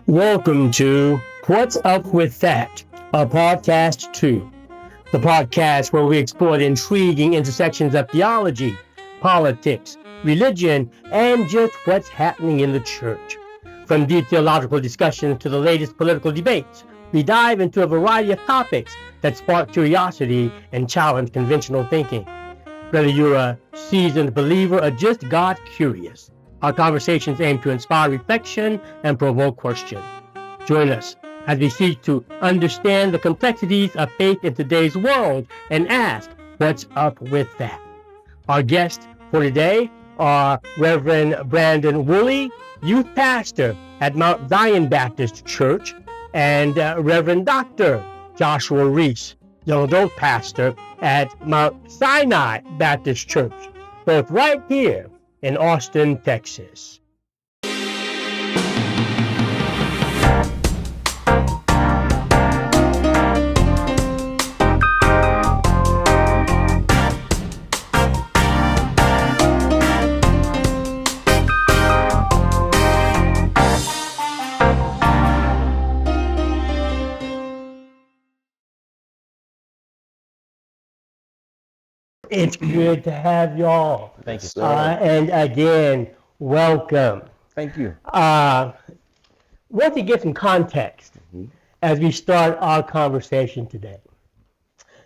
Welcome to What's Up With That, a podcast too. The podcast where we explore the intriguing intersections of theology, politics, religion, and just what's happening in the church. From deep theological discussions to the latest political debates, we dive into a variety of topics that spark curiosity and challenge conventional thinking. Whether you're a seasoned believer or just God curious, our conversations aim to inspire reflection and provoke question. Join us as we seek to understand the complexities of faith in today's world and ask, what's up with that? Our guests for today are Reverend Brandon Woolley, youth pastor at Mount Zion Baptist Church, and Reverend Dr. Joshua Reese, young adult pastor at Mount Sinai Baptist Church, both right here in Austin, Texas. It's good to have y'all. Thank you, sir. And again, welcome. Thank you. Want to give some context as we start our conversation today.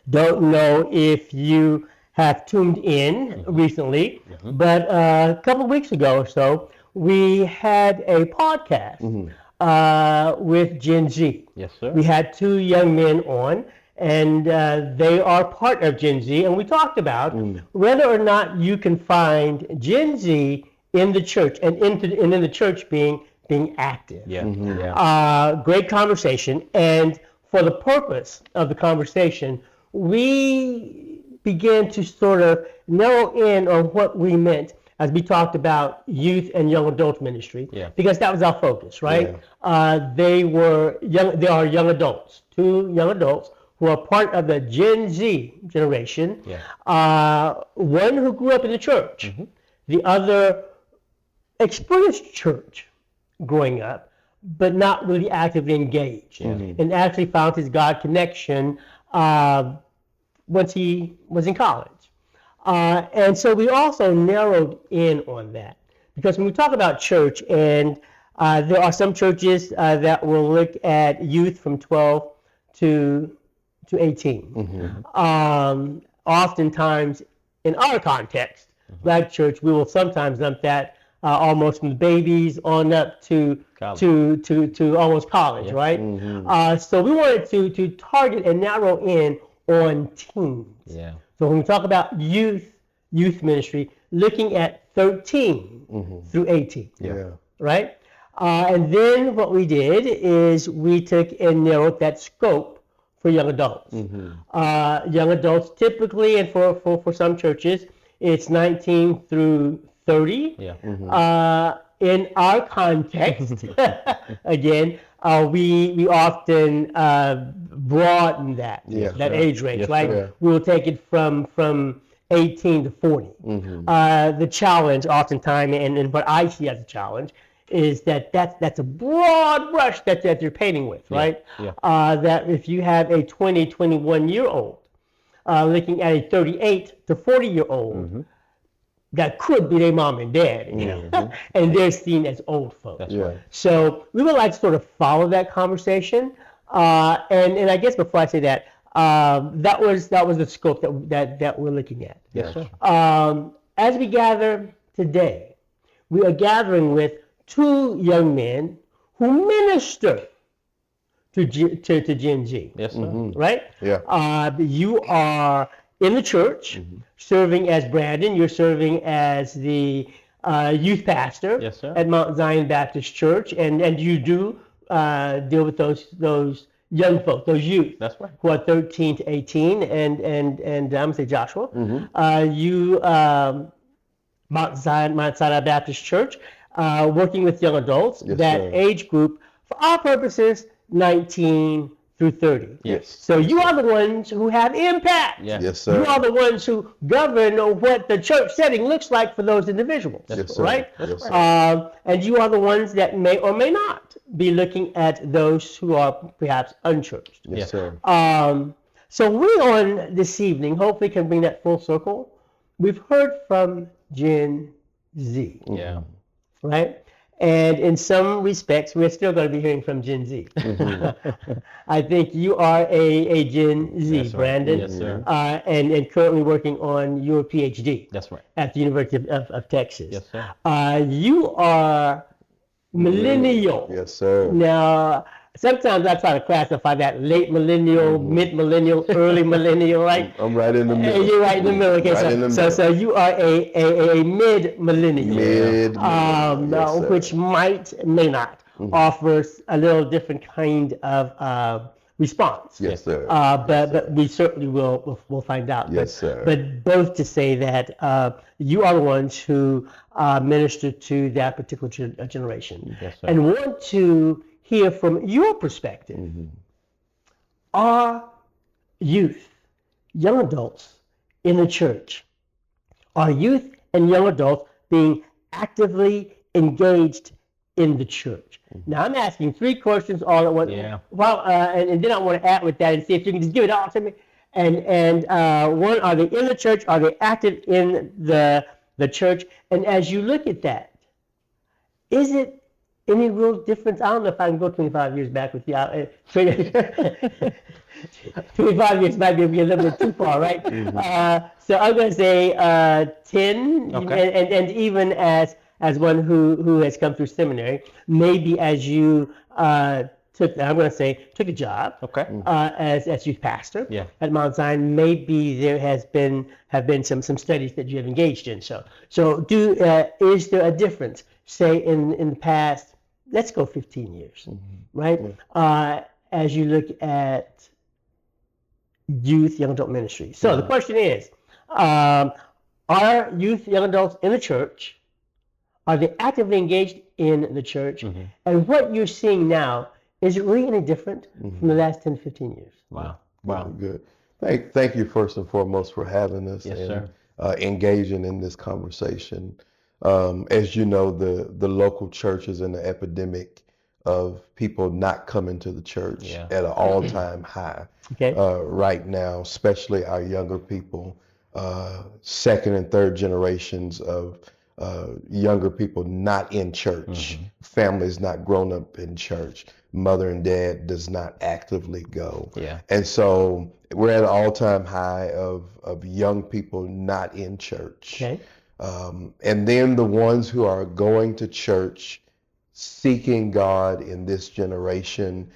Don't know if you have tuned in recently, but a couple of weeks ago or so, we had a podcast with Gen Z. Yes, sir. We had two young men on, and they are part of Gen Z, and we talked about whether or not you can find Gen Z in the church and in the church being active. Yeah. Great conversation, and for the purpose of the conversation, we began to sort of narrow in on what we meant as we talked about youth and young adult ministry, because that was our focus, right? They are young adults, two young adults who are part of the Gen Z generation. One who grew up in the church, the other experienced church growing up, but not really actively engaged, and actually found his God connection once he was in college. And so we also narrowed in on that, because when we talk about church, and there are some churches that will look at youth from 12 to 18. Oftentimes, in our context, Black church, we will sometimes lump that almost from the babies on up to almost college, right? So we wanted to target and narrow in on teens. So when we talk about youth ministry, looking at 13 through 18, right? And then what we did is we took and narrowed that scope for young adults. Young adults typically, and for some churches, it's 19 through 30. In our context, again, we often broaden that age range, right? We will take it from 18 to 40. The challenge oftentimes, and what I see as a challenge, is that's a broad brush that you're painting with, right? That if you have a 21-year-old looking at a 38 to 40-year-old, that could be their mom and dad, and they're seen as old folks. So we would like to sort of follow that conversation, and I guess before I say that, that was the scope that we're looking at. Yes, sir. As we gather today, we are gathering with two young men who minister to Gen Z. Yes, sir. Right? You are in the church, serving as Brandon. You're serving as the youth pastor at Mount Zion Baptist Church, and you do deal with those young folks, those youth, who are 13 to 18, and I'm gonna say Joshua. You Mount Sinai Baptist Church, working with young adults, age group, for our purposes, 19 through 30. Yes. So you are the ones who have impact. Yeah. Yes, sir. You are the ones who govern what the church setting looks like for those individuals. Yes, sir. Right? Yes, sir. And you are the ones that may or may not be looking at those who are perhaps unchurched. Yes, sir. So we on this evening hopefully can bring that full circle. We've heard from Gen Z, Yeah. right? And in some respects, we're still going to be hearing from Gen Z. I think you are a Gen Z, That's right. Brandon. Yes, sir. And currently working on your PhD That's right. at the University of Texas. Yes, sir. You are millennial. Yes, sir. Now, sometimes I try to classify that late millennial, mid millennial, early millennial, right? I'm right in the middle. You're right in the middle. Okay, Right in the middle. so you are a mid millennial, Mid-millennial, yes, sir. which may not offer a little different kind of response. Yes, sir. But we certainly will find out. Yes, sir. But both to say that you are the ones who minister to that particular generation, Yes, sir. and want to hear from your perspective. Are youth, young adults in the church, are youth and young adults being actively engaged in the church? Now I'm asking 3 questions all at once. Yeah. Well, and then I want to add with that and see if you can just give it all to me. And one, are they in the church? Are they active in the church? And as you look at that, is it any real difference? I don't know if I can go 25 years back with you. 25 years might be a little bit too far, right? So I'm going to say 10, Okay. and even as one who has come through seminary, maybe as you took a job as youth pastor at Mount Zion, maybe there have been some studies that you have engaged in. So is there a difference, say in the past, let's go 15 years, right? As you look at youth, young adult ministry. So the question is, are youth, young adults in the church, are they actively engaged in the church? And what you're seeing now, is it really any different from the last 10, 15 years? Wow. Good. Thank you first and foremost for having us engaging in this conversation. As you know, the local church is in an epidemic of people not coming to the church at an all-time high right now, especially our younger people, second and third generations of younger people not in church, families not grown up in church, mother and dad does not actively go. And so we're at an all-time high of young people not in church. And then the ones who are going to church, seeking God in this generation,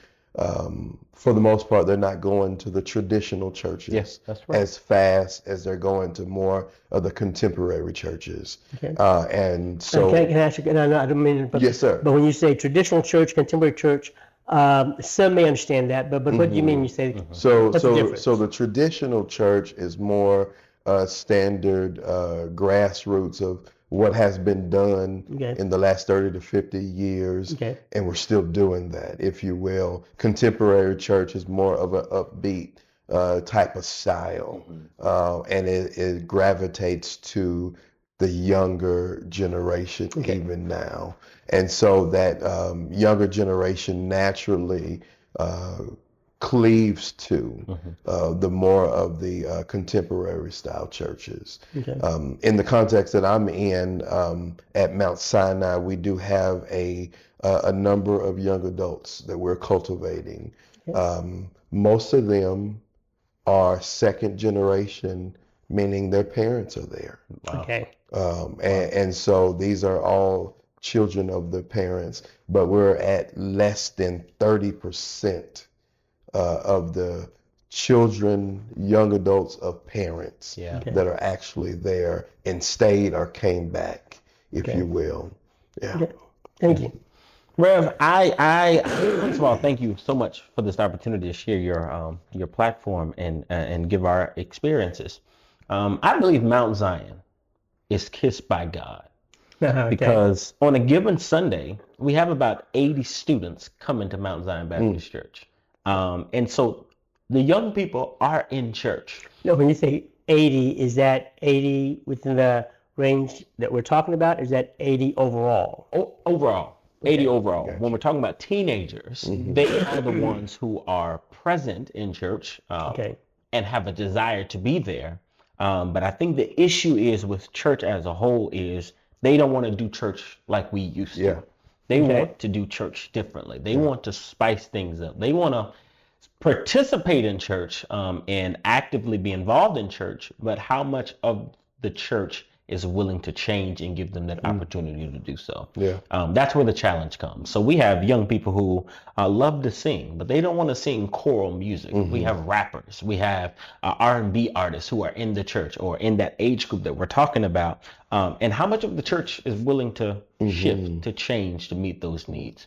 for the most part, they're not going to the traditional churches as fast as they're going to more of the contemporary churches. And so, can I ask you? I don't mean, but yes, sir. But when you say traditional church, contemporary church, some may understand that. But what do you mean when you say? So what's the difference? the traditional church is more standard grassroots of what has been done in the last 30 to 50 years, and we're still doing that, if you will. Contemporary church is more of an upbeat type of style, and it gravitates to the younger generation even now. And so that younger generation naturally cleaves to the more of the contemporary style churches. In the context that I'm in at Mount Sinai, we do have a number of young adults that we're cultivating. Most of them are second generation, meaning their parents are there. And so these are all children of their parents, but we're at less than 30% of the children, young adults of parents that are actually there and stayed or came back, if you will. Thank you. Rev, I first of all, thank you so much for this opportunity to share your platform and give our experiences. I believe Mount Zion is kissed by God. Because on a given Sunday, we have about 80 students coming to Mount Zion Baptist Church. And so the young people are in church. No, when you say 80, is that 80 within the range that we're talking about? Is that 80 overall? Overall. 80 overall. Gotcha. When we're talking about teenagers, they are the ones who are present in church and have a desire to be there. But I think the issue is with church as a whole is they don't want to do church like we used to. They want to do church differently. They want to spice things up. They want to participate in church and actively be involved in church, but how much of the church is willing to change and give them that opportunity to do so. That's where the challenge comes. So we have young people who love to sing, but they don't want to sing choral music. We have rappers. We have R&B artists who are in the church or in that age group that we're talking about. And how much of the church is willing to shift, to change, to meet those needs.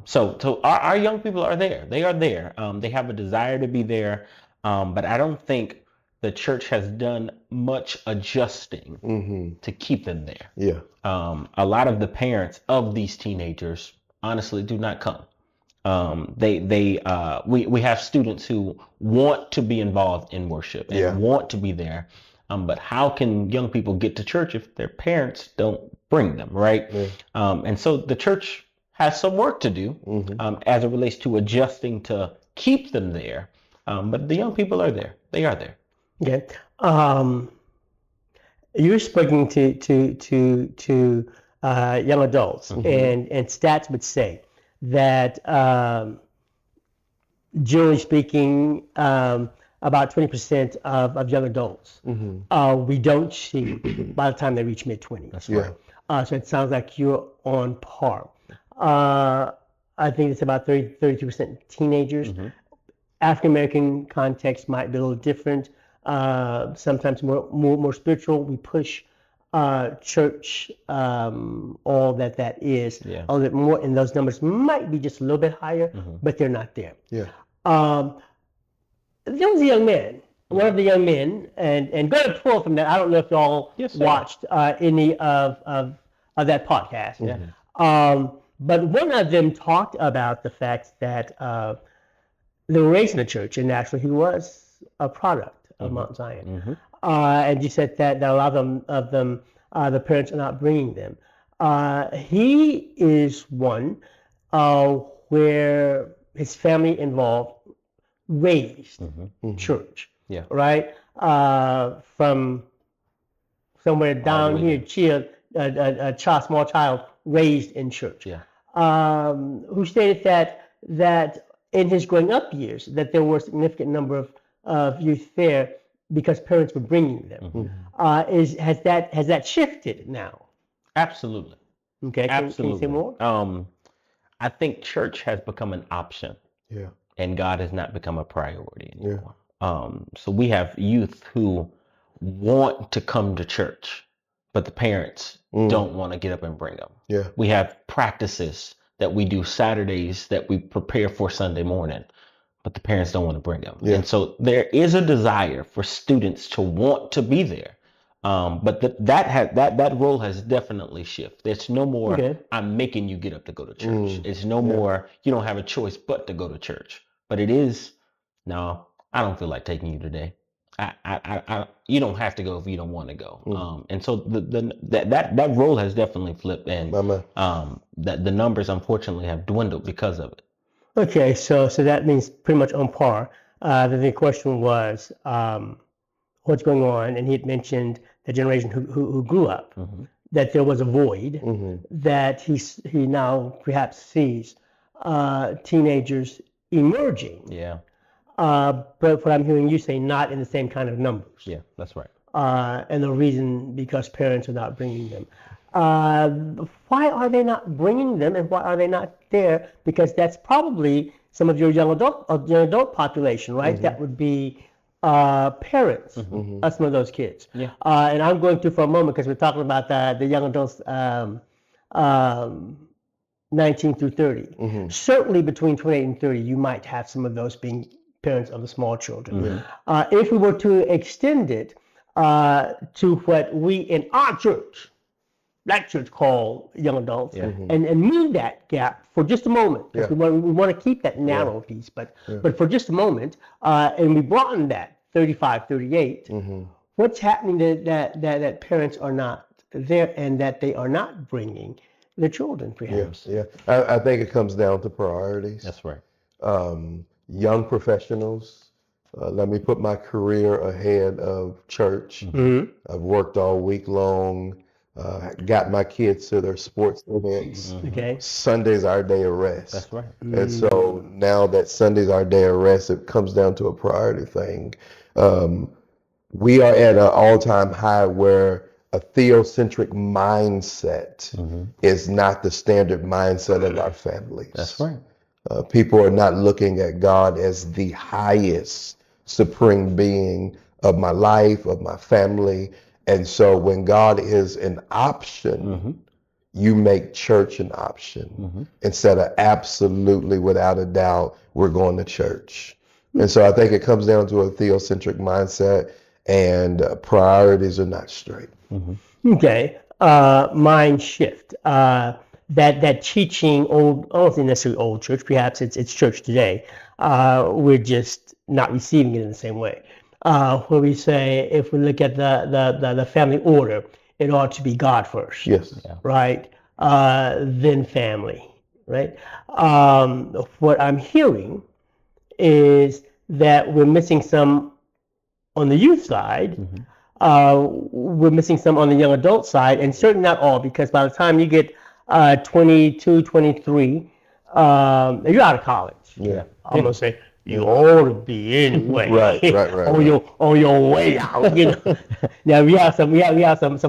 So our young people are there. They are there. They have a desire to be there. But I don't think the church has done much adjusting to keep them there. A lot of the parents of these teenagers honestly do not come. We have students who want to be involved in worship and want to be there. But how can young people get to church if their parents don't bring them, right? And so the church has some work to do as it relates to adjusting to keep them there. But the young people are there. They are there. Okay. You're speaking to young adults, and stats would say that generally speaking, about 20% of young adults we don't see by the time they reach mid-20s. That's right. So it sounds like you're on par. I think it's about 32% teenagers. African American context might be a little different. Sometimes more spiritual. We push church, all that is a little bit more, and those numbers might be just a little bit higher, but they're not there. There was a young man, one of the young men, and going to pull from that. I don't know if y'all watched any of that podcast. But one of them talked about the fact that they were raised in the church, and actually he was a product of Mount Zion. And you said that a lot of them the parents are not bringing them. He is one where his family involved raised church, right? From somewhere down here, a small child raised in church. Who stated that in his growing up years that there were a significant number of youth there because parents were bringing them. Has that shifted now? Absolutely. Okay. Absolutely. Can you say more? I think church has become an option. And God has not become a priority anymore. So we have youth who want to come to church, but the parents don't want to get up and bring them. We have practices that we do Saturdays that we prepare for Sunday morning, but the parents don't want to bring them. And so there is a desire for students to want to be there. But that role has definitely shifted. There's no more, I'm making you get up to go to church. It's no more, you don't have a choice but to go to church. But it is, no, I don't feel like taking you today. You don't have to go if you don't want to go. And so that role has definitely flipped, and that the numbers unfortunately have dwindled because of it. Okay, so that means pretty much on par. The question was what's going on, and he had mentioned the generation who grew up, that there was a void, that he now perhaps sees teenagers emerging. But what I'm hearing you say, not in the same kind of numbers. That's right. And the reason because parents are not bringing them. Why are they not bringing them, and why are they not there? Because that's probably some of your young adult population, right? That would be parents of some of those kids. And I'm going to for a moment because we're talking about the young adults 19 through 30. Certainly between 28 and 30, you might have some of those being parents of the small children. If we were to extend it to what we in our church black church call young adults, Yeah. and move that gap for just a moment. Because Yeah. we want to keep that narrow piece, but for just a moment, and we broaden that 35, 38. What's happening that parents are not there and that they are not bringing their children, perhaps? Yeah. I think it comes down to priorities. That's right. Young professionals, let me put my career ahead of church. I've worked all week long, got my kids to their sports events. Okay. Sunday's our day of rest. That's right. And so now that Sunday's our day of rest, it comes down to a priority thing. We are at an all-time high where a theocentric mindset is not the standard mindset of our families. That's right. People are not looking at God as the highest supreme being of my life, of my family. And so when God is an option, you make church an option instead of absolutely, without a doubt, we're going to church. And so I think it comes down to a theocentric mindset, and priorities are not straight. Okay. Mind shift. That teaching old, I don't think necessarily old church, perhaps it's church today. We're just not receiving it in the same way. Where we say, if we look at the family order, it ought to be God first. Yes. Right? Then family. Right? What I'm hearing is that we're missing some on the youth side. We're missing some on the young adult side, and certainly not all, because by the time you get 22, 23, you're out of college. Yeah. I'm gonna say you ought to be anyway. Right. On your way out. You know. Now we have some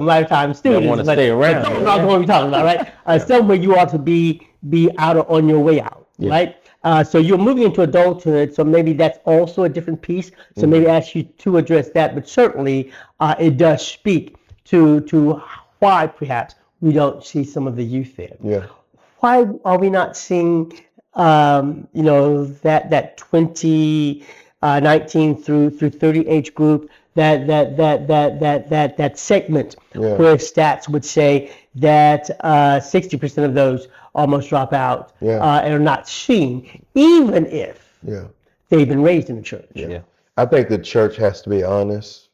lifetime students want to stay around. That's not what we're talking about, right? Somewhere you ought to be out on your way out, right? So you're moving into adulthood, so maybe that's also a different piece. So maybe ask you to address that, but certainly it does speak to why perhaps we don't see some of the youth there. Yeah. Why are we not seeing, that 19 through 30 age group, that segment where stats would say that 60% of those almost drop out and are not seen, even if they've been raised in the church. I think the church has to be honest.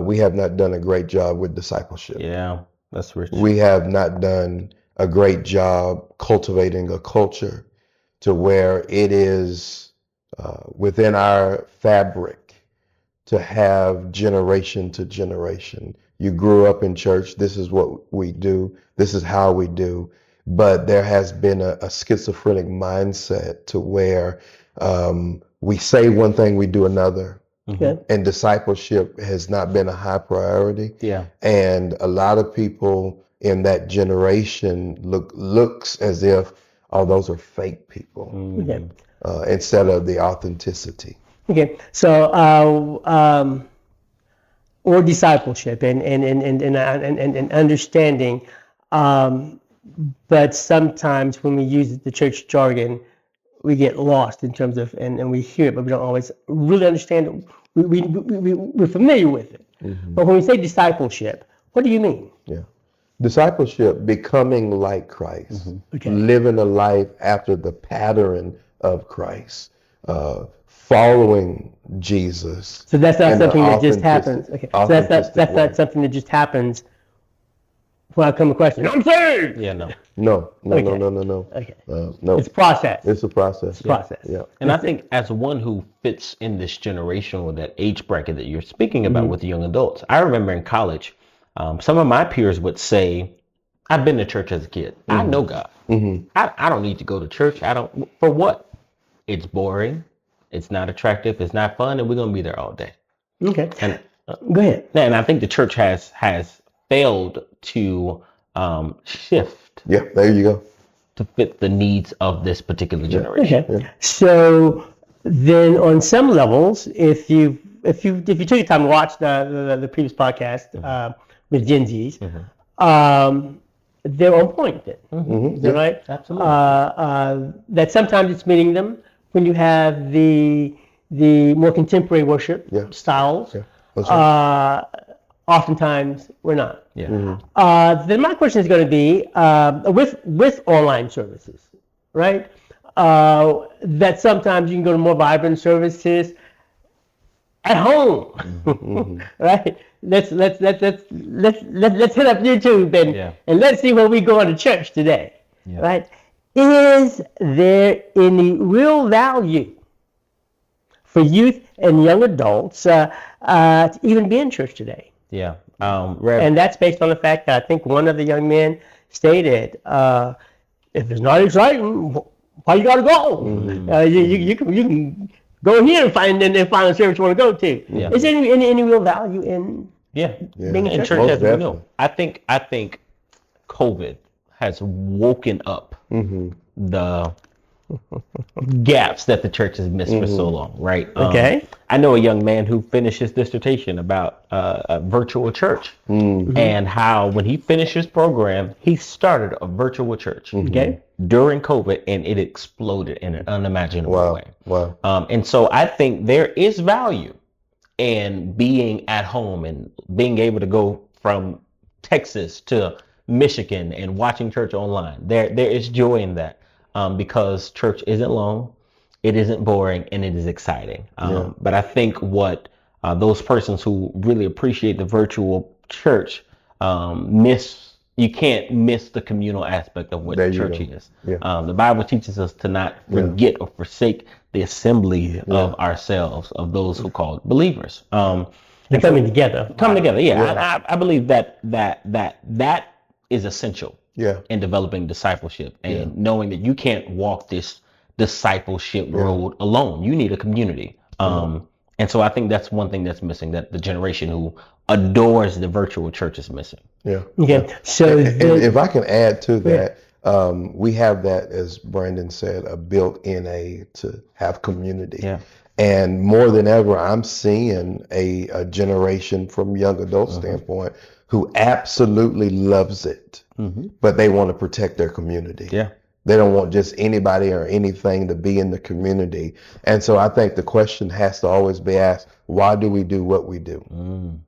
We have not done a great job with discipleship. Yeah, that's rich. We have not done a great job cultivating a culture to where it is within our fabric to have generation to generation. You grew up in church. This is what we do. This is how we do. But there has been a schizophrenic mindset to where we say one thing, we do another. And discipleship has not been a high priority. And a lot of people in that generation looks as if, oh, those are fake people, instead of the authenticity. Okay, so or discipleship and understanding, but sometimes when we use the church jargon, we get lost in terms of, and we hear it, but we don't always really understand it. We're familiar with it. But when we say discipleship, what do you mean? Discipleship, becoming like Christ, living a life after the pattern of Christ, following Jesus. So that's not something that just happens. Okay. So that's not something that just happens when I come across you. I'm saved. No. Okay. No. It's process. It's a process. And I think as one who fits in this generation or that age bracket that you're speaking about with the young adults, I remember in college, some of my peers would say, I've been to church as a kid. I know God. I don't need to go to church. For what? It's boring. It's not attractive. It's not fun. And we're going to be there all day. Okay. And, go ahead. And I think the church has failed to shift. There you go. To fit the needs of this particular generation. Okay. So then on some levels, if you took your time to watch the previous podcast with Gen Zs, they're on point then. Is that right? Absolutely. That sometimes it's meeting them when you have the more contemporary worship styles. Oftentimes we're not. Yeah. Then my question is going to be with online services, right? That sometimes you can go to more vibrant services at home, right? Let's hit up YouTube and let's see where we go to church today, right? Is there any real value for youth and young adults to even be in church today? Yeah. And that's based on the fact that I think one of the young men stated, if it's not exciting, why you gotta go? You can go here and find a service you want to go to. Yeah. Is there any real value in being in church as we know? I think COVID has woken up the gaps that the church has missed for so long, right? Okay. I know a young man who finished his dissertation about a virtual church and how when he finished his program, he started a virtual church during COVID, and it exploded in an unimaginable way. Wow. And so I think there is value in being at home and being able to go from Texas to Michigan and watching church online. There is joy in that. Because church isn't long, it isn't boring, and it is exciting. But I think what those persons who really appreciate the virtual church you can't miss the communal aspect of what church is. The Bible teaches us to not forget or forsake the assembly of ourselves, of those who call believers. They're coming together. I believe that is essential. In developing discipleship and knowing that you can't walk this discipleship road alone. You need a community. And so I think that's one thing that's missing, that the generation who adores the virtual church is missing. Okay. So and if I can add to that, we have that, as Brandon said, a built-in to have community. And more than ever, I'm seeing a generation from young adult standpoint who absolutely loves it, but they want to protect their community. They don't want just anybody or anything to be in the community. And so I think the question has to always be asked, why do we do what we do?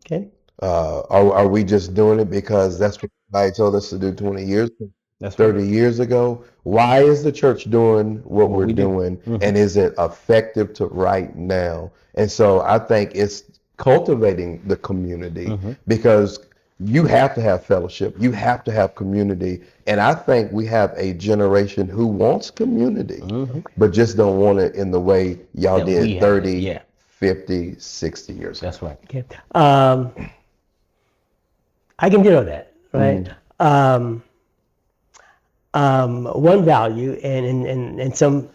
Okay. Are we just doing it because that's what somebody told us to do 20 years, 30 years ago? Why is the church doing what we're doing? And is it effective to right now? And so I think it's cultivating the community because you have to have fellowship. You have to have community. And I think we have a generation who wants community, but just don't want it in the way y'all did 30, 50, 60 years ago. That's right. Okay. I can deal with that, right? One value, and some,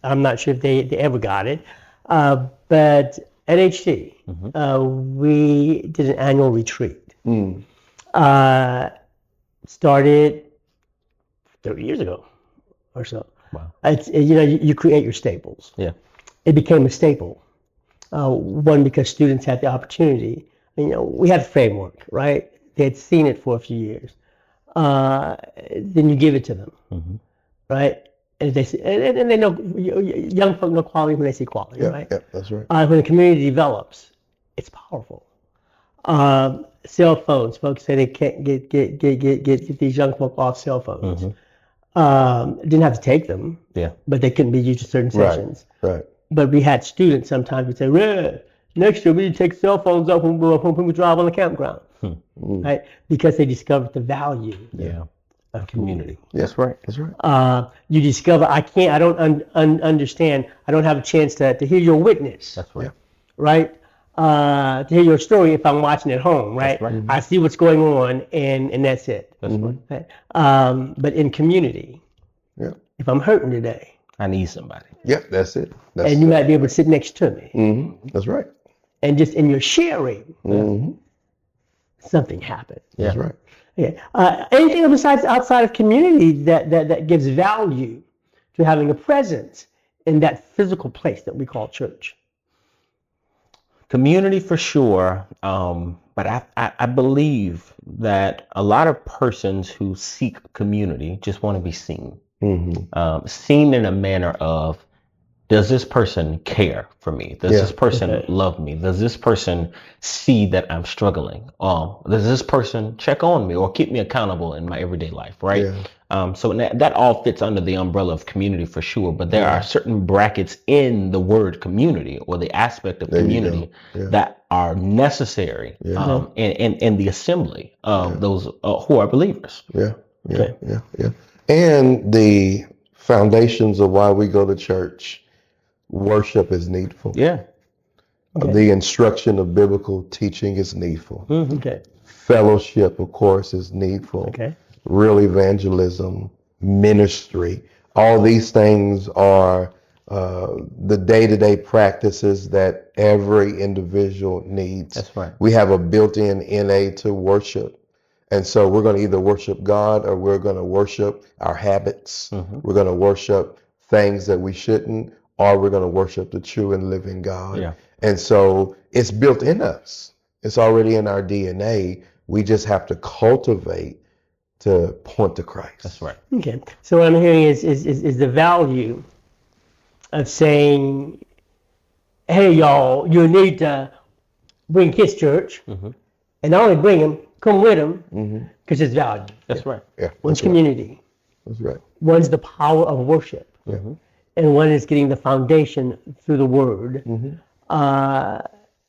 I'm not sure if they ever got it, but at HC, we did an annual retreat. Started 30 years ago or so. Wow. It's, you create your staples. It became a staple. One, because students had the opportunity. We had a framework, right? They had seen it for a few years. Then you give it to them, right? And they see, and they know, young folk know quality when they see quality, right? Yeah, that's right. When the community develops, it's powerful. Cell phones, folks say they can't get these young folk off cell phones. Didn't have to take them, but they couldn't be used in certain sessions. Right. But we had students sometimes would say, next year we need to take cell phones up when we drive on the campground, right? Because they discovered the value of community. That's right. That's right. You discover, I don't understand, I don't have a chance to hear your witness. That's right. Right? To hear your story if I'm watching at home, right? I see what's going on, and that's it. That's right. But in community, if I'm hurting today, I need somebody. That's it. And you might be able to sit next to me. That's right. And just in your sharing, something happened. That's right. Anything besides outside of community that gives value to having a presence in that physical place that we call church? Community for sure, but I believe that a lot of persons who seek community just want to be seen. Seen in a manner of does this person care for me? Does this person love me? Does this person see that I'm struggling? Does this person check on me or keep me accountable in my everyday life, right? So that all fits under the umbrella of community for sure, but there are certain brackets in the word community or the aspect of community that are necessary in the assembly of those who are believers. Yeah. And the foundations of why we go to church. Worship is needful. The instruction of biblical teaching is needful. Fellowship, of course, is needful. Real evangelism, ministry, all these things are the day-to-day practices that every individual needs. That's right. We have a built-in NA to worship. And so we're going to either worship God or we're going to worship our habits. We're going to worship things that we shouldn't, or we're going to worship the true and living God. And so it's built in us. It's already in our DNA. We just have to cultivate to point to Christ. That's right. Okay. So what I'm hearing is the value of saying, hey, y'all, you need to bring kids to church. And not only bring them, come with them, because it's value. That's right. One's community. That's right. One's the power of worship. And one is getting the foundation through the word.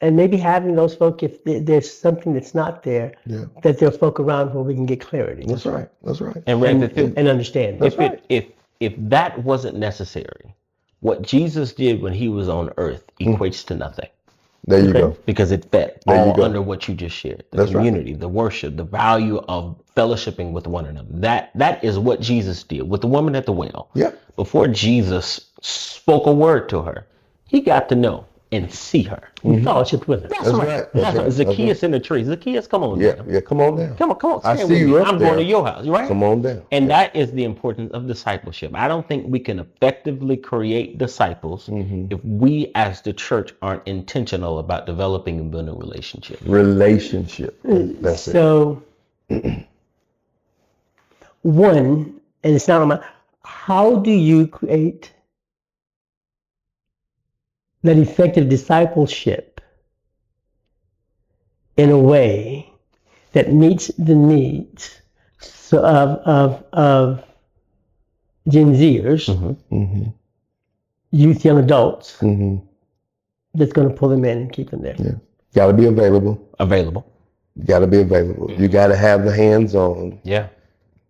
And maybe having those folk, if there's something that's not there, that there's folk around where we can get clarity. That's right. That's right. And understand. If that wasn't necessary, what Jesus did when he was on earth equates to nothing. There you go. Because it fit all under what you just shared. The community, the worship, the value of fellowshipping with one another. That is what Jesus did with the woman at the well. Before Jesus spoke a word to her, he got to know and see her. Fellowship with her. That's right. That's right. Zacchaeus in the tree. Zacchaeus, come on down. Yeah, come on down. Come on. I see you up I'm there. going to your house, right? Come on down. And that is the importance of discipleship. I don't think we can effectively create disciples if we as the church aren't intentional about developing and building relationships. That's so, one, and it's not on my, how do you create that effective discipleship in a way that meets the needs of Gen Zers, youth, young adults, that's going to pull them in and keep them there? Got to be available. You got to be available. You got to have the hands on.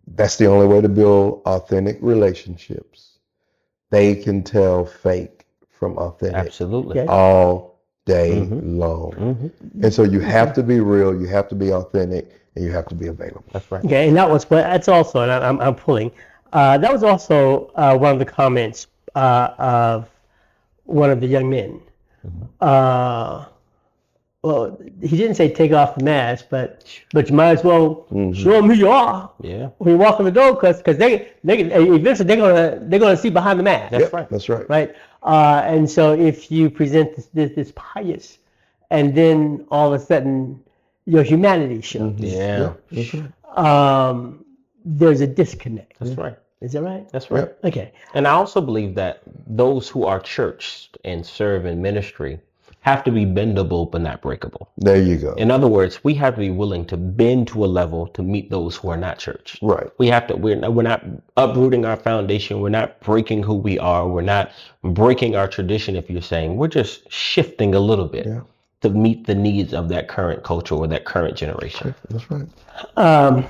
That's the only way to build authentic relationships. They can tell fake from authentic. Absolutely. All day long. And so you have to be real, you have to be authentic, and you have to be available. That's right. Okay, and that's also, and I'm pulling, that was also one of the comments of one of the young men. Well, he didn't say take off the mask, but you might as well show them who you are. When you walk in the door, because they eventually they're gonna see behind the mask. That's right. That's right. Right. And so if you present this pious, and then all of a sudden your humanity shows. There's a disconnect. That's right. Is that right? That's right. Okay. And I also believe that those who are churched and serve in ministry have to be bendable but not breakable. There you go. In other words, we have to be willing to bend to a level to meet those who are not church. Right. We're not uprooting our foundation. We're not breaking who we are. We're not breaking our tradition, if you're saying. We're just shifting a little bit to meet the needs of that current culture or that current generation. That's right. I'm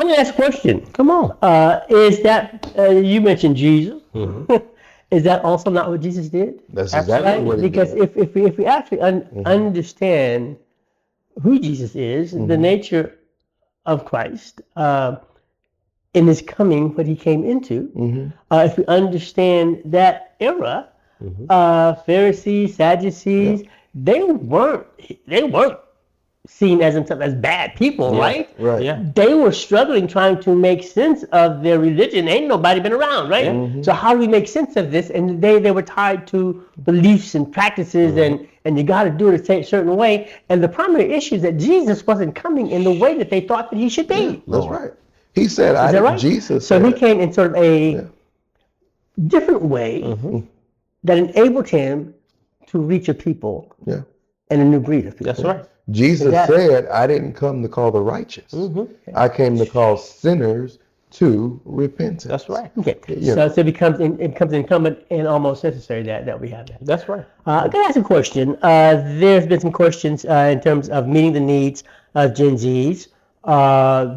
going to ask a question. Come on. Is that, you mentioned Jesus. Is that also not what Jesus did? That's exactly what he did. Because if we actually understand who Jesus is, the nature of Christ, in his coming, what he came into, if we understand that era, Pharisees, Sadducees, they weren't seen as themselves as bad people, right? Right. Yeah. They were struggling trying to make sense of their religion. Ain't nobody been around, right? So how do we make sense of this? And they were tied to beliefs and practices, and you got to do it a certain way. And the primary issue is that Jesus wasn't coming in the way that they thought that he should be. That's right. He said, Is that right? Jesus So said, he came in sort of a different way that enabled him to reach a people Yeah. and a new breed of people. That's right. Jesus said, I didn't come to call the righteous. I came to call sinners to repentance. That's right. Okay. So it becomes incumbent and almost necessary that we have that. That's right. I'm going to ask a question. There's been some questions in terms of meeting the needs of Gen Zs,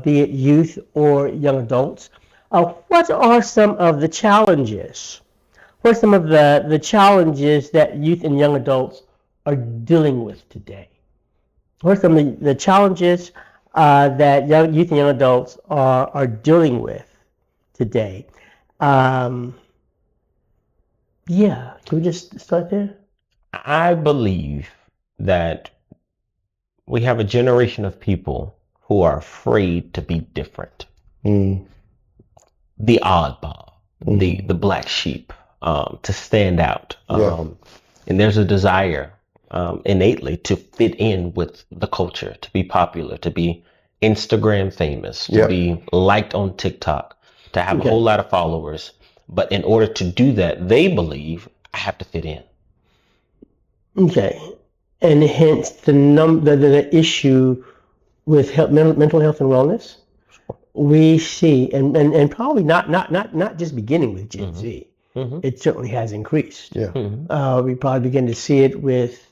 be it youth or young adults. What are some of the challenges? What are some of the challenges that youth and young adults are dealing with today? What are some of the challenges that youth and young adults are dealing with today? Yeah, can we just start there? I believe that we have a generation of people who are afraid to be different. The oddball, the black sheep, to stand out. And there's a desire innately to fit in with the culture, to be popular, to be Instagram famous, to be liked on TikTok, to have a whole lot of followers. But in order to do that, they believe I have to fit in. Okay, and hence the issue with mental health and wellness. We see, and probably not just beginning with Gen Z. It certainly has increased. We probably begin to see it with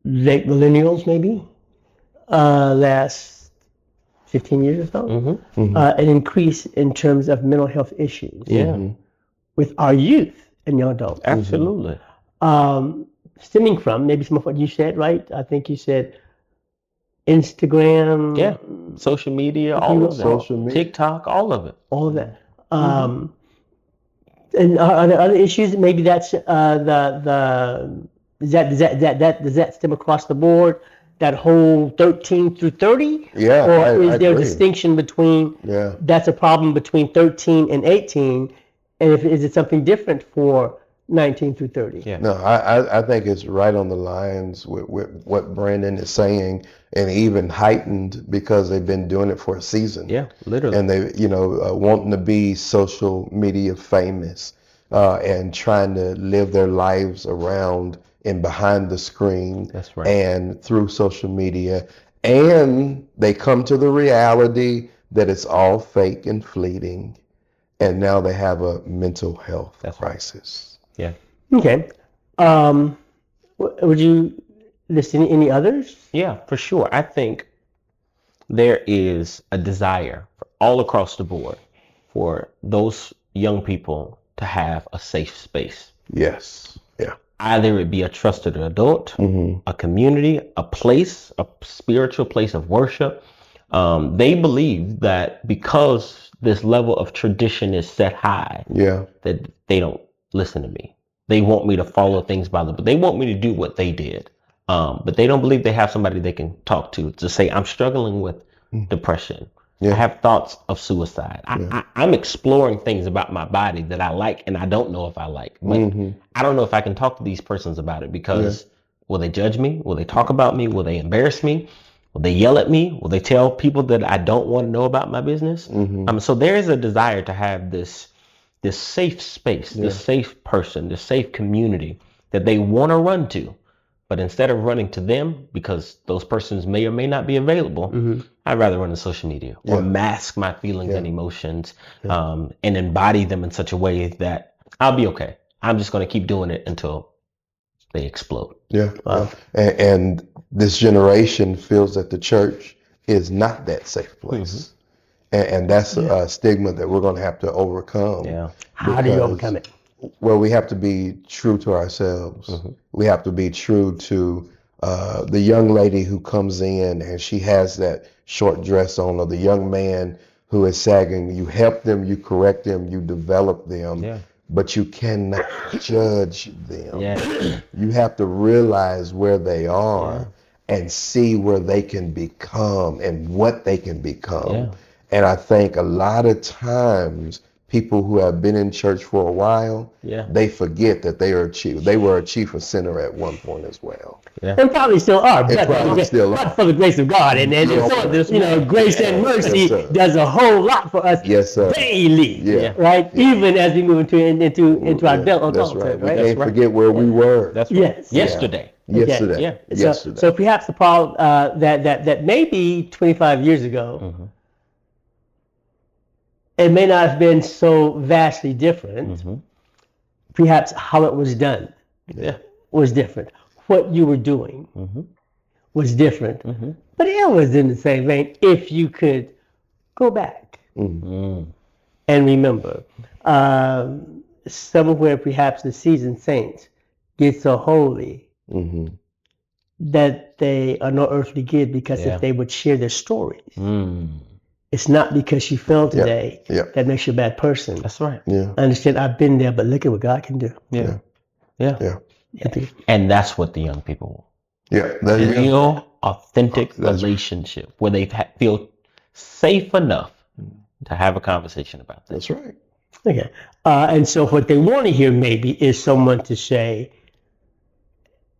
late millennials, maybe last 15 years or so. An increase in terms of mental health issues. With our youth and young adults. Absolutely. Stemming from maybe some of what you said, right? I think you said Instagram, social media, all of that, TikTok, all of it, all of that. And are there other issues? Maybe that's does that stem across the board? That whole 13 through 30? Or is there a distinction between that's a problem between 13 and 18, and is it something different for 19 through 30? No, I think it's right on the lines with what Brandon is saying, and even heightened because they've been doing it for a season. Literally. And they, wanting to be social media famous and trying to live their lives around and behind the screen. That's right. And through social media. And they come to the reality that it's all fake and fleeting. And now they have a mental health crisis. Okay. Would you list any others? Yeah, for sure. I think there is a desire all across the board for those young people to have a safe space. Yes. Either it be a trusted adult, a community, a place, a spiritual place of worship. They believe that because this level of tradition is set high, that they don't listen to me. They want me to follow things but they want me to do what they did. But they don't believe they have somebody they can talk to say, I'm struggling with depression. I have thoughts of suicide. I'm exploring things about my body that I like and I don't know if I like. But I don't know if I can talk to these persons about it because will they judge me? Will they talk about me? Will they embarrass me? Will they yell at me? Will they tell people that I don't want to know about my business? So there is a desire to have this safe space, this safe person, this safe community that they want to run to. But instead of running to them, because those persons may or may not be available, I'd rather run to social media or mask my feelings and emotions and embody them in such a way that I'll be okay. I'm just going to keep doing it until they explode. And this generation feels that the church is not that safe place. And that's a stigma that we're going to have to overcome. How do you overcome it? Well, we have to be true to ourselves. We have to be true to the young lady who comes in and she has that short dress on, or the young man who is sagging. You help them, you correct them, you develop them, but you cannot judge them. You have to realize where they are and see where they can become and what they can become. And I think a lot of times people who have been in church for a while, they forget that they were a chief of sinner at one point as well. Yeah. And probably still are, but for the grace of God. And so this, grace and mercy does a whole lot for us daily, right? Even as we move into our adulthood. That's right. We can't forget where we were. That's right. Yesterday. Yesterday. So perhaps the problem that maybe 25 years ago, it may not have been so vastly different. Perhaps how it was done was different. What you were doing was different. But it was in the same vein if you could go back and remember. Somewhere perhaps the seasoned saints get so holy that they are no earthly good, because if they would share their stories, it's not because you fell today that makes you a bad person. That's right. Yeah. I understand, I've been there, but look at what God can do. Yeah. And that's what the young people want. Yeah. Real, authentic relationship where they feel safe enough to have a conversation about this. That's right. Okay. And so what they want to hear maybe is someone to say,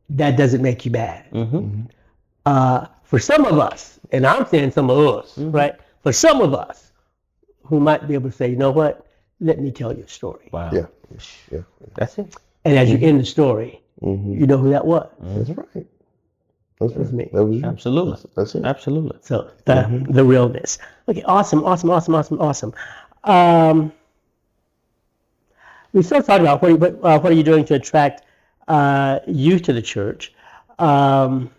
that doesn't make you bad. For some of us, and I'm saying some of us, right? For some of us who might be able to say, you know what? Let me tell you a story. Wow. Yeah. That's it. And as you end the story, you know who that was. That's right. That was me. That was you. Absolutely. That's it. Absolutely. So the realness. Okay. Awesome. We still talking about what are you doing to attract youth to the church, and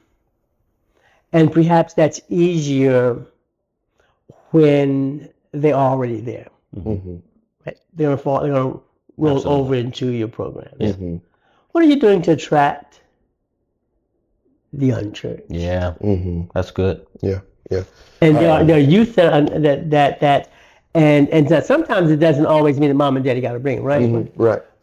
perhaps that's easier when they're already there. Right? They're going to roll over into your programs. What are you doing to attract the unchurched? Yeah, that's good. Yeah. And there are youth that and that sometimes it doesn't always mean that mom and daddy got to bring them, right?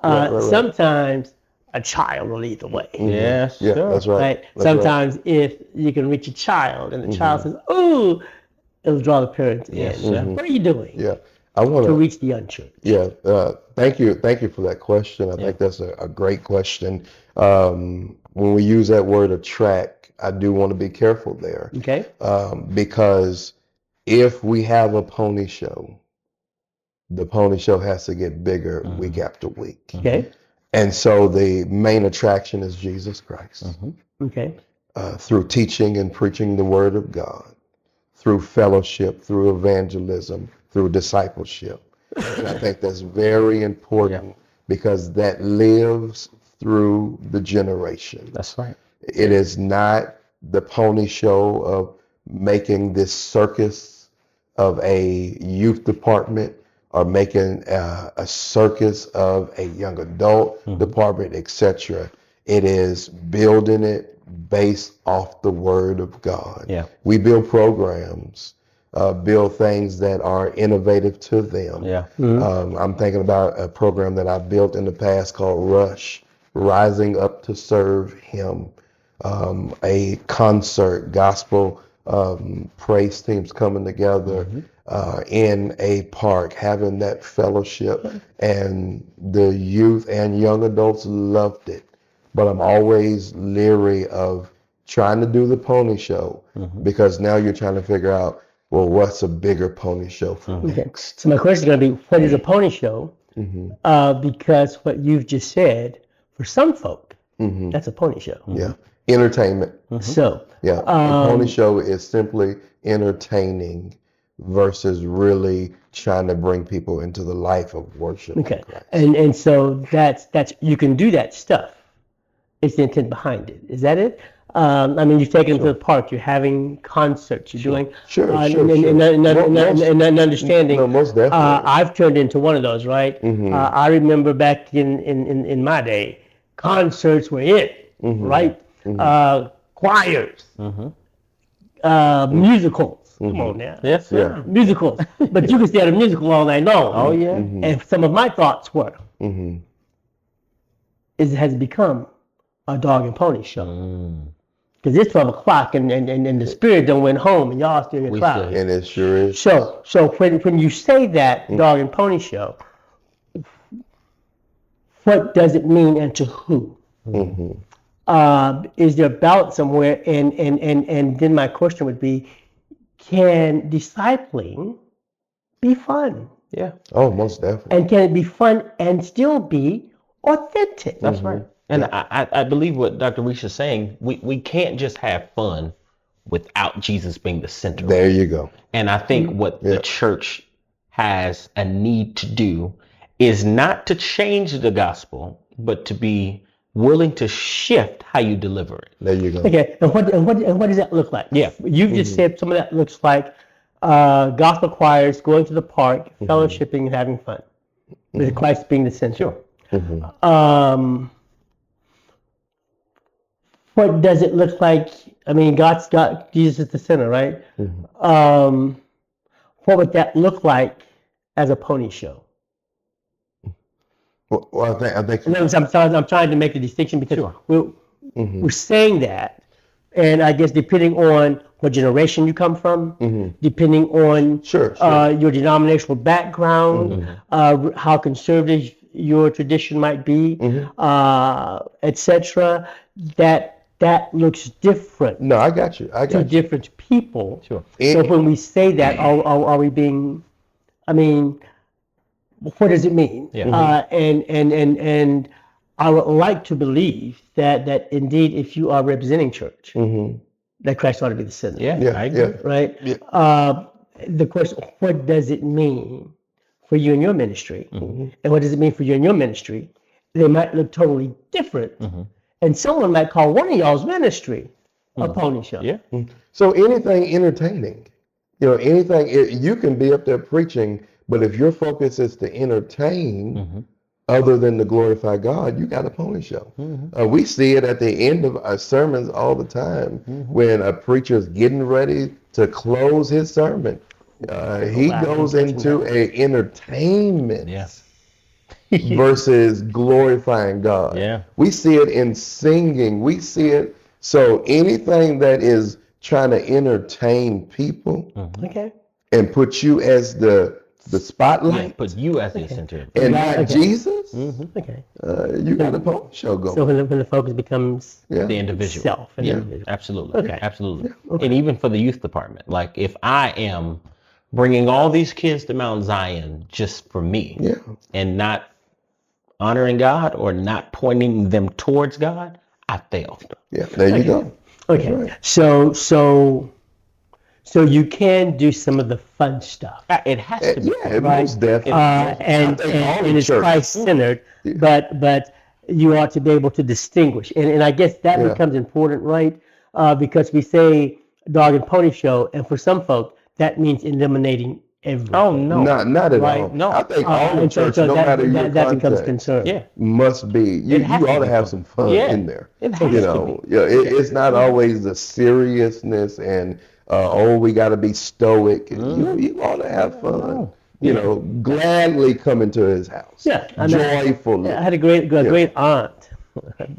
Right. Sometimes a child will lead the way. Yes, yeah, sure. that's right. That's sometimes if you can reach a child and the child says, "Ooh," it'll draw the parents in. What are you doing? Yeah, I want to reach the unchurched. Yeah, thank you for that question. I think that's a great question. When we use that word attract, I do want to be careful there. Okay. Because if we have a pony show, the pony show has to get bigger week after week. Okay. And so the main attraction is Jesus Christ. Okay. Through teaching and preaching the word of God, through fellowship, through evangelism, through discipleship. And I think that's very important because that lives through the generation. That's right. It is not the pony show of making this circus of a youth department or making a circus of a young adult department, etc. It is building it based off the word of God. Yeah. We build programs, build things that are innovative to them. Yeah. I'm thinking about a program that I've built in the past called Rush, Rising Up to Serve Him. A concert, gospel praise teams coming together in a park, having that fellowship, and the youth and young adults loved it. But I'm always leery of trying to do the pony show because now you're trying to figure out, well, what's a bigger pony show for next? So my question is going to be, what is a pony show? Because what you've just said, for some folk, that's a pony show. Yeah. Entertainment. So a pony show is simply entertaining versus really trying to bring people into the life of worship. Okay. And so that's you can do that stuff. It's the intent behind it. Is that it? I mean, you've taken them to the park. You're having concerts. You're doing and understanding. No, most definitely. I've turned into one of those, right? I remember back in my day, concerts were it, right? Choirs, musicals. Come on now. Yes, sir. Musicals. But you can stay at a musical all night long. Oh, yeah. And some of my thoughts were, it has become a dog and pony show. Because it's 12 o'clock and the spirit done went home and y'all still in the crowd. And it sure is. So when you say that dog and pony show, what does it mean and to who? Is there a balance somewhere? And then my question would be, can discipling be fun? Yeah. Oh, most definitely. And can it be fun and still be authentic? That's right. And I believe what Dr. Reese is saying, we can't just have fun without Jesus being the center. There you go. And I think what the church has a need to do is not to change the gospel, but to be willing to shift how you deliver it. There you go. Okay, and what does that look like? Yeah. You've just said some of that looks like gospel choirs going to the park, fellowshipping, and having fun, with Christ being the center. Sure. What does it look like? I mean, Jesus is the center, right? What would that look like as a pony show? Well, I think. I'm trying to make the distinction because we're saying that, and I guess depending on what generation you come from, depending on your denominational background, how conservative your tradition might be, etc., that looks different. No, I got you. To different people. Sure. So when we say that, are we being? I mean, what does it mean? Yeah. And I would like to believe that indeed, if you are representing church, that Christ ought to be the center. Yeah, I agree. Right? Yeah. The question, what does it mean for you and your ministry? And what does it mean for you and your ministry? They might look totally different. And someone might call one of y'all's ministry a pony show. Yeah. So anything entertaining, anything, you can be up there preaching, but if your focus is to entertain other than to glorify God, you got a pony show. We see it at the end of our sermons all the time when a preacher is getting ready to close his sermon. He goes into a entertainment versus glorifying God. Yeah. We see it in singing. We see it. So anything that is trying to entertain people and put you as the spotlight, put you as the center. and not Jesus, Okay. you got a pony show going. So when the focus becomes The individual. self. And Yeah, individual. absolutely. Okay. Absolutely. And even for the youth department, like if I am bringing all these kids to Mount Zion just for me and not honoring God or not pointing them towards God, I failed. Yeah, there you go. Okay. Right. So you can do some of the fun stuff. It has to be. Yeah, most definitely. And it's Christ-centered, but you ought to be able to distinguish. And I guess that becomes important, right? Because we say dog and pony show, and for some folk, that means eliminating everything. Oh, no. Not at all. No. I think all the church, no matter your that becomes context, concern. must be. You ought to have some fun in there. It has to be. It's not always the seriousness and we got to be stoic. You ought to have fun. Gladly come into his house. Yeah, joyfully. I had a great aunt.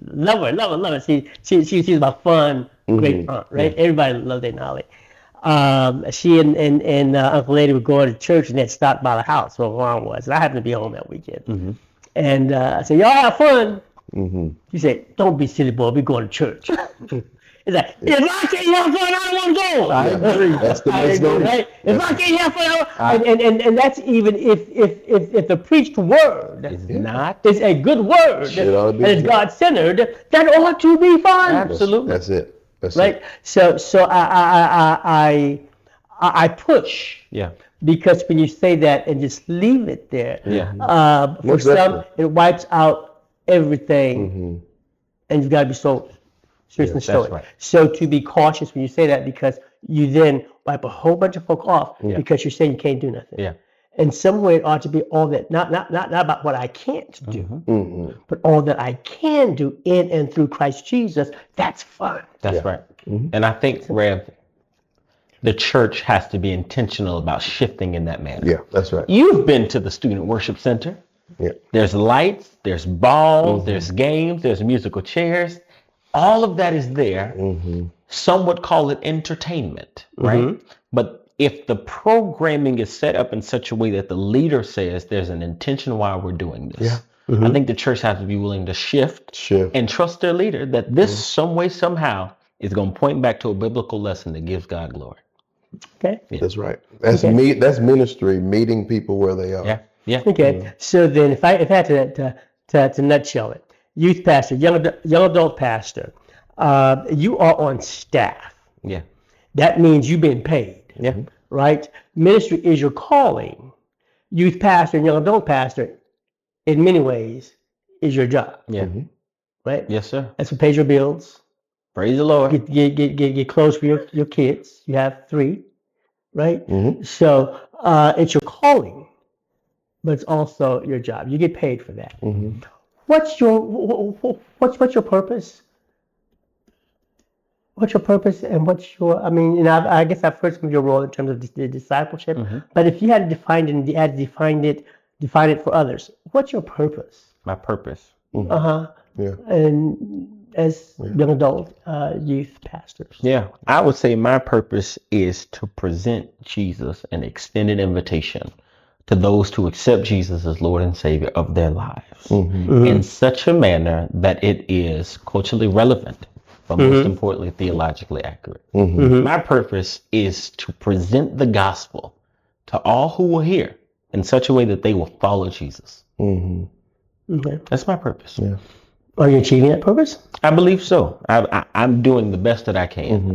Love her. She's my fun, great aunt, right? Everybody loved Aunt Ollie. She and Uncle Lady would go to church and they'd stop by the house where Ron was. And I happened to be home that weekend. And I said, y'all have fun. She said, don't be silly boy, we going to church. It's like, if I can't have fun, I don't want to go. I agree. That's the best note. Right? If I can't have fun, and that's even if the preached word is a good word and it's God-centered, that ought to be fun. Absolutely. That's it. Right? So I push. Yeah. Because when you say that and just leave it there, for Most some, definitely. it wipes out everything, and you've got to be so serious and stoic. Right. So to be cautious when you say that, because you then wipe a whole bunch of folk off because you're saying you can't do nothing. Yeah. And somewhere it ought to be all that, not about what I can't do, but all that I can do in and through Christ Jesus. That's fun. That's right. And I think, Rev, the church has to be intentional about shifting in that manner. Yeah, that's right. You've been to the Student Worship Center. Yeah. There's lights, there's balls, there's games, there's musical chairs. All of that is there. Some would call it entertainment, right? But if the programming is set up in such a way that the leader says there's an intention why we're doing this, I think the church has to be willing to shift and trust their leader that this some way, somehow is going to point back to a biblical lesson that gives God glory. Okay. Yeah. That's right. That's ministry, meeting people where they are. Yeah. Yeah. Okay. So then if I had to nutshell it, youth pastor, young adult pastor, you are on staff. Yeah. That means you've been paid. Yeah. Right? Ministry is your calling. Youth pastor and young adult pastor, in many ways, is your job. Yeah. Right? Yes, sir. That's what pays your bills. Praise the Lord. Get clothes for your kids. You have 3, right? So it's your calling, but it's also your job. You get paid for that. What's your purpose? What's your purpose and what's your? I mean, and I guess I've heard some of your role in terms of the discipleship. But if you had to define it, and you had to define it for others, what's your purpose? My purpose. Yeah. And as young adult youth pastors. Yeah, I would say my purpose is to present Jesus an extended invitation to those to accept Jesus as Lord and Savior of their lives in such a manner that it is culturally relevant, but most importantly, theologically accurate. My purpose is to present the gospel to all who will hear in such a way that they will follow Jesus. Okay. That's my purpose. Yeah. Are you achieving that purpose? I believe so. I'm doing the best that I can.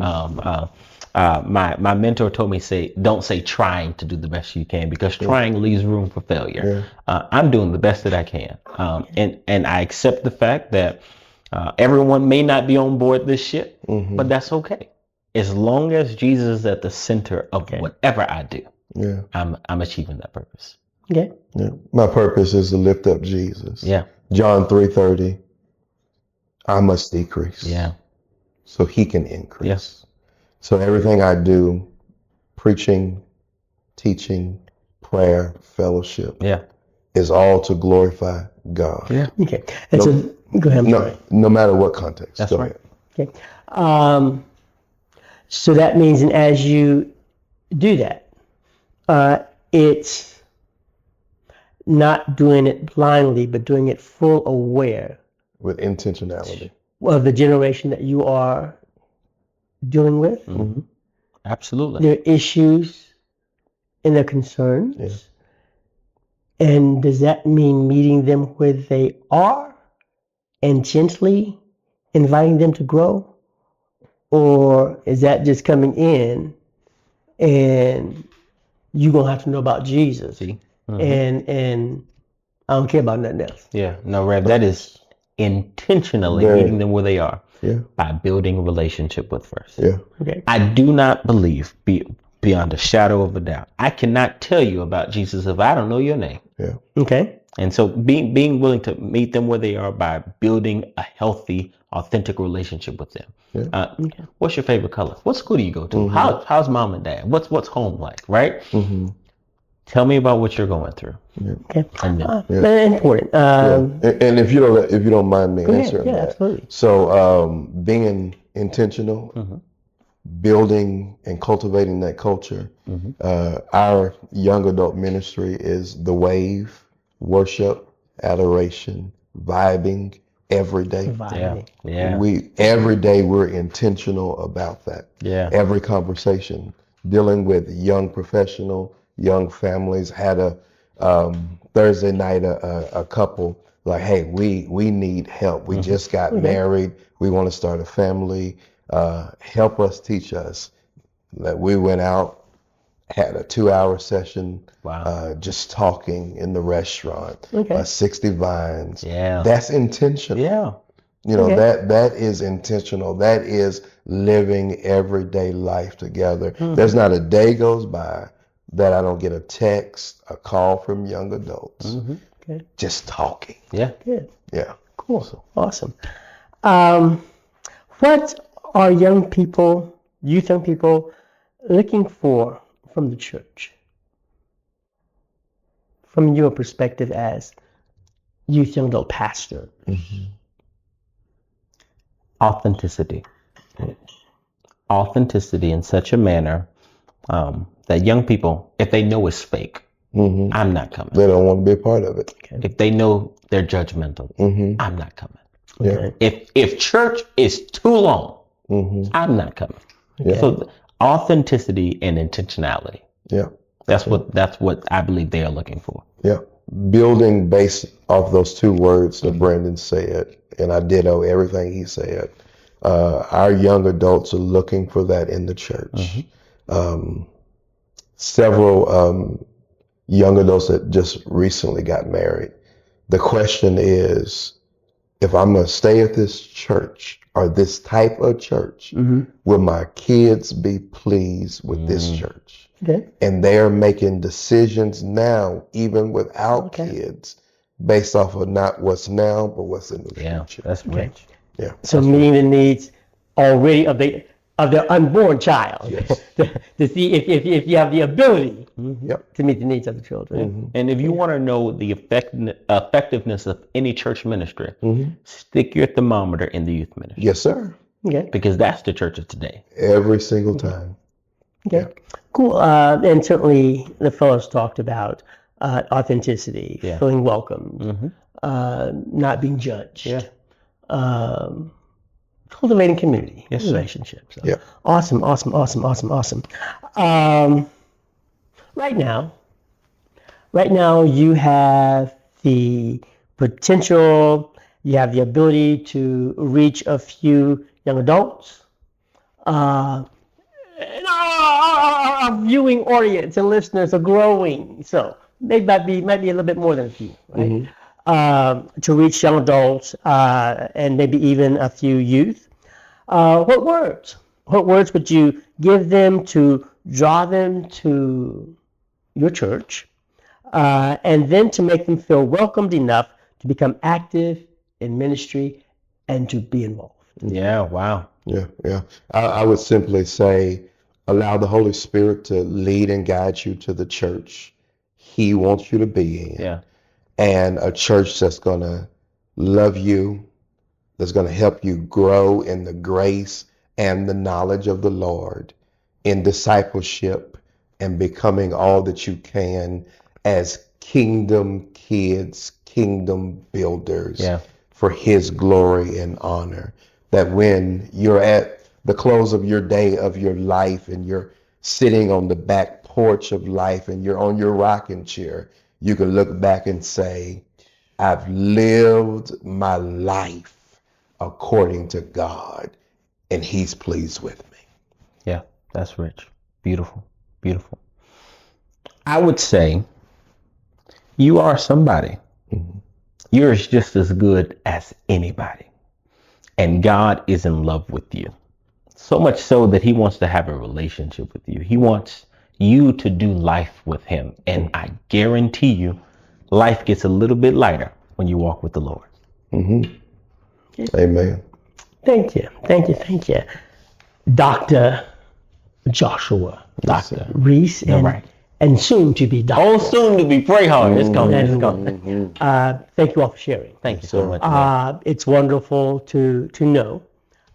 My mentor told me, don't say trying to do the best you can, because trying leaves room for failure. I'm doing the best that I can. And I accept the fact that everyone may not be on board this ship, but that's okay. As long as Jesus is at the center of whatever I do, I'm achieving that purpose. Okay. Yeah. My purpose is to lift up Jesus. Yeah. John 3:30. I must decrease. Yeah. So he can increase. Yes. So everything I do, preaching, teaching, prayer, fellowship, is all to glorify God. Yeah. Okay. And so go ahead. No matter what context. That's right. Okay. So that means, and as you do that, it's not doing it blindly, but doing it full aware. With intentionality. Of the generation that you are dealing with. Absolutely. Their issues and their concerns. And does that mean meeting them where they are and gently inviting them to grow? Or is that just coming in and you're going to have to know about Jesus? And I don't care about nothing else. Yeah. No, Rev, that is intentionally meeting them where they are by building a relationship with first. Yeah. Okay. I do not believe, beyond a shadow of a doubt, I cannot tell you about Jesus if I don't know your name. Yeah. Okay. And so being willing to meet them where they are by building a healthy, authentic relationship with them. Yeah. What's your favorite color? What school do you go to? How's mom and dad? What's home like? Right? Tell me about what you're going through. Okay. And important. And if you don't mind me answering that. Absolutely. So being intentional, building and cultivating that culture. Our young adult ministry is the wave, worship, adoration, vibing every day. Every day we're intentional about that. Every conversation, dealing with young professional, young families. Had a Thursday night a couple like, hey, we need help. We just got married. We want to start a family. Help us, teach us. That we went out, had a 2-hour session, just talking in the restaurant. 60 Vines. That's intentional. You know, that is intentional. That is living everyday life together. There's not a day goes by that I don't get a text, a call from young adults. Just talking. Good. Yeah. Cool. Awesome. What are youth young people looking for from the church? From your perspective as youth young adult pastor? Authenticity. Authenticity in such a manner that young people, if they know it's fake, I'm not coming. They don't want to be a part of it. Okay. If they know they're judgmental, I'm not coming. Yeah. If church is too long, I'm not coming. Yeah. So authenticity and intentionality. Yeah. That's what I believe they are looking for. Yeah. Building based off those two words that Brandon said, and I ditto everything he said. Our young adults are looking for that in the church. Several young adults that just recently got married. The question is, if I'm going to stay at this church or this type of church, will my kids be pleased with this church? Okay. And they're making decisions now, even without kids, based off of not what's now, but what's in the future. That's rich. Yeah. So meeting the needs already of their unborn child, to see if you have the ability to meet the needs of the children. And if you want to know the effectiveness of any church ministry, stick your thermometer in the youth ministry. Yes, sir. Okay. Because that's the church of today. Every single time. Okay. Yeah. Cool. And certainly the fellows talked about authenticity, feeling welcome, not being judged. Cultivating community, relationships. So, awesome. Right now you have the potential, you have the ability to reach a few young adults. And our viewing audience and listeners are growing, so they might be a little bit more than a few, right? To reach young adults and maybe even a few youth. What words would you give them to draw them to your church, and then to make them feel welcomed enough to become active in ministry and to be involved? Yeah, wow. Yeah. I would simply say, allow the Holy Spirit to lead and guide you to the church He wants you to be in. Yeah. And a church that's going to love you, that's going to help you grow in the grace and the knowledge of the Lord, in discipleship and becoming all that you can as kingdom kids, kingdom builders for His glory and honor. That when you're at the close of your day of your life and you're sitting on the back porch of life and you're on your rocking chair, you can look back and say, I've lived my life according to God, and He's pleased with me. Yeah, that's rich. Beautiful. I would say you are somebody. You're just as good as anybody. And God is in love with you. So much so that He wants to have a relationship with you. He wants you to do life with Him. And I guarantee you, life gets a little bit lighter when you walk with the Lord. Amen. Thank you. Dr. Joshua. Dr. Reese, and soon to be Dr. Oh, soon to be. Pray hard. It's coming. Thank you all for sharing. Thank you so much. It's wonderful to know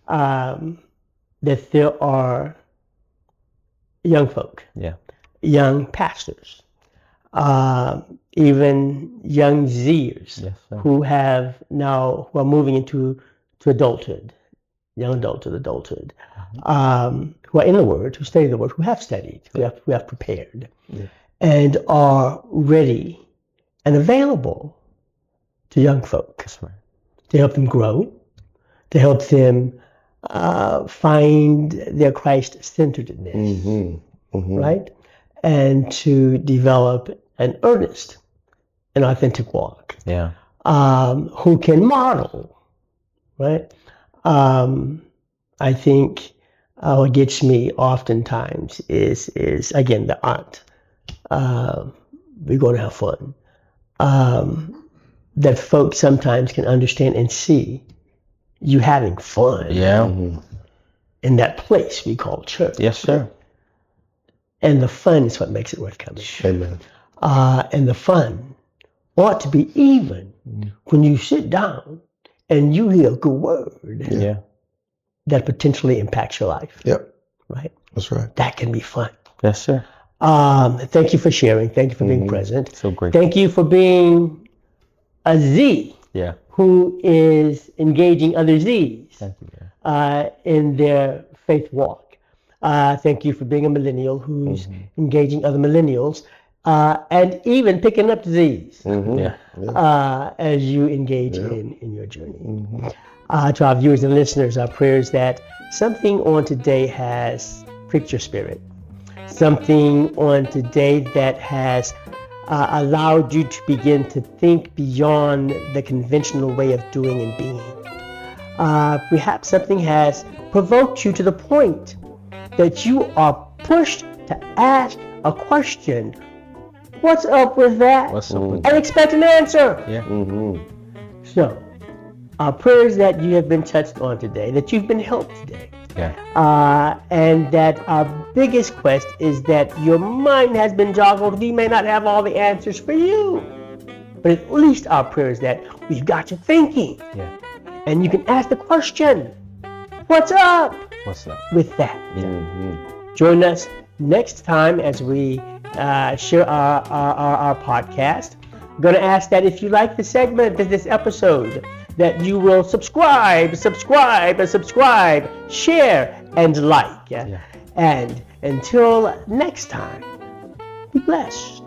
that there are young folk, young pastors, even young Zers who are moving into adulthood, young adulthood, who are in the Word, who study the Word, who have studied, who have prepared, and are ready and available to young folk to help them grow, to help them find their Christ-centeredness, right? And to develop an earnest and authentic walk. Who can model, right? I think what gets me oftentimes is again the art. We're going to have fun. That folks sometimes can understand and see you having fun. In that place we call church. Yes, sir. And the fun is what makes it worth coming. Amen. And the fun ought to be even when you sit down and you hear a good word that potentially impacts your life. Yep. Right? That's right. That can be fun. Yes, sir. Thank you for sharing. Thank you for being present. So great. Thank you for being a Z who is engaging other Zs in their faith walk. Thank you for being a millennial who's engaging other millennials and even picking up Zs as you engage in your journey. To our viewers and listeners, our prayers that something on today has pricked your spirit. Something on today that has allowed you to begin to think beyond the conventional way of doing and being. Perhaps something has provoked you to the point that you are pushed to ask a question. What's up with that? What's up with and expect an answer. Yeah. So, our prayers that you have been touched on today, that you've been helped today. And that our biggest quest is that your mind has been joggled. We may not have all the answers for you, but at least our prayer is that we've got you thinking. And you can ask the question, what's up? What's up with that? Join us next time as we share our podcast. I'm going to ask that if you like the segment of this episode, that you will subscribe, share, and like. And until next time, be blessed.